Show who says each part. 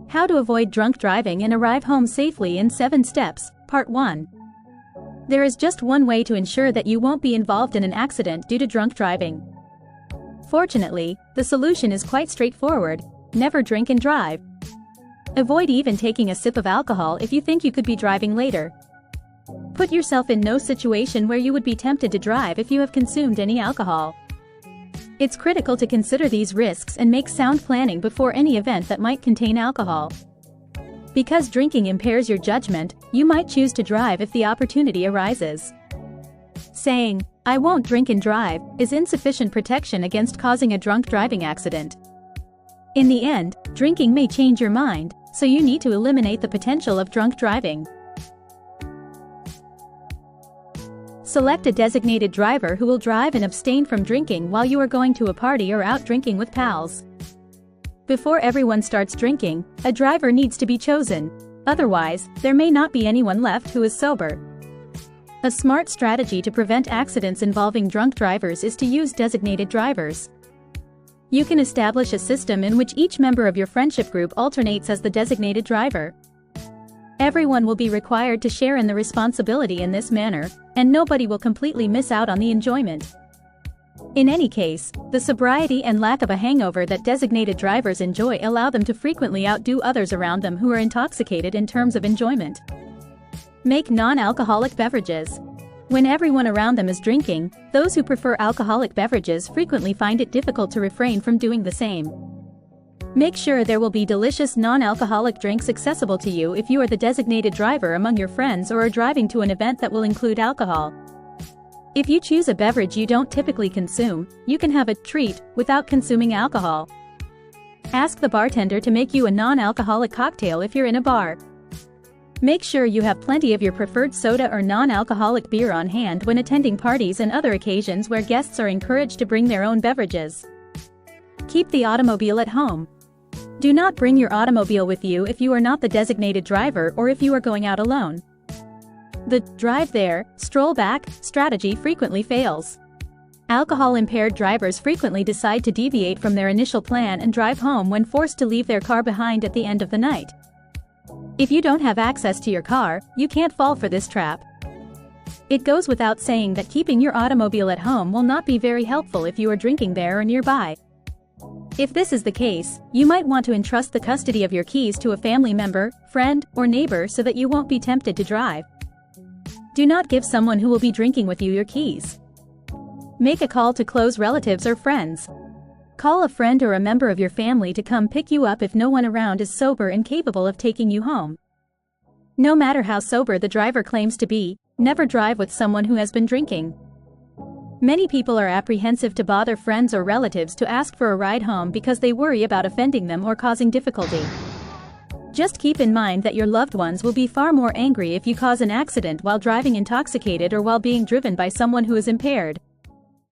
Speaker 1: How to avoid drunk driving and arrive home safely in 7 steps, Part 1. There is just one way to ensure that you won't be involved in an accident due to drunk driving. Fortunately, the solution is quite straightforward: never drink and drive. Avoid even taking a sip of alcohol if you think you could be driving later. Put yourself in no situation where you would be tempted to drive if you have consumed any alcohol. It's critical to consider these risks and make sound planning before any event that might contain alcohol. Because drinking impairs your judgment, you might choose to drive if the opportunity arises. Saying, "I won't drink and drive," is insufficient protection against causing a drunk driving accident. In the end, drinking may change your mind, so you need to eliminate the potential of drunk driving. Select a designated driver who will drive and abstain from drinking while you are going to a party or out drinking with pals. Before everyone starts drinking, a driver needs to be chosen. Otherwise, there may not be anyone left who is sober. A smart strategy to prevent accidents involving drunk drivers is to use designated drivers. You can establish a system in which each member of your friendship group alternates as the designated driver. Everyone will be required to share in the responsibility in this manner, and nobody will completely miss out on the enjoyment. In any case, the sobriety and lack of a hangover that designated drivers enjoy allow them to frequently outdo others around them who are intoxicated in terms of enjoyment. Make non-alcoholic beverages. When everyone around them is drinking, those who prefer alcoholic beverages frequently find it difficult to refrain from doing the same. Make sure there will be delicious non-alcoholic drinks accessible to you if you are the designated driver among your friends or are driving to an event that will include alcohol. If you choose a beverage you don't typically consume, you can have a treat without consuming alcohol. Ask the bartender to make you a non-alcoholic cocktail if you're in a bar. Make sure you have plenty of your preferred soda or non-alcoholic beer on hand when attending parties and other occasions where guests are encouraged to bring their own beverages. Keep the automobile at home. Do not bring your automobile with you if you are not the designated driver or if you are going out alone. The "drive there, stroll back" strategy frequently fails. Alcohol-impaired drivers frequently decide to deviate from their initial plan and drive home when forced to leave their car behind at the end of the night. If you don't have access to your car, you can't fall for this trap. It goes without saying that keeping your automobile at home will not be very helpful if you are drinking there or nearby. If this is the case, you might want to entrust the custody of your keys to a family member, friend, or neighbor so that you won't be tempted to drive. Do not give someone who will be drinking with you your keys. Make a call to close relatives or friends. Call a friend or a member of your family to come pick you up if no one around is sober and capable of taking you home. No matter how sober the driver claims to be, never drive with someone who has been drinking. Many people are apprehensive to bother friends or relatives to ask for a ride home because they worry about offending them or causing difficulty. Just keep in mind that your loved ones will be far more angry if you cause an accident while driving intoxicated or while being driven by someone who is impaired.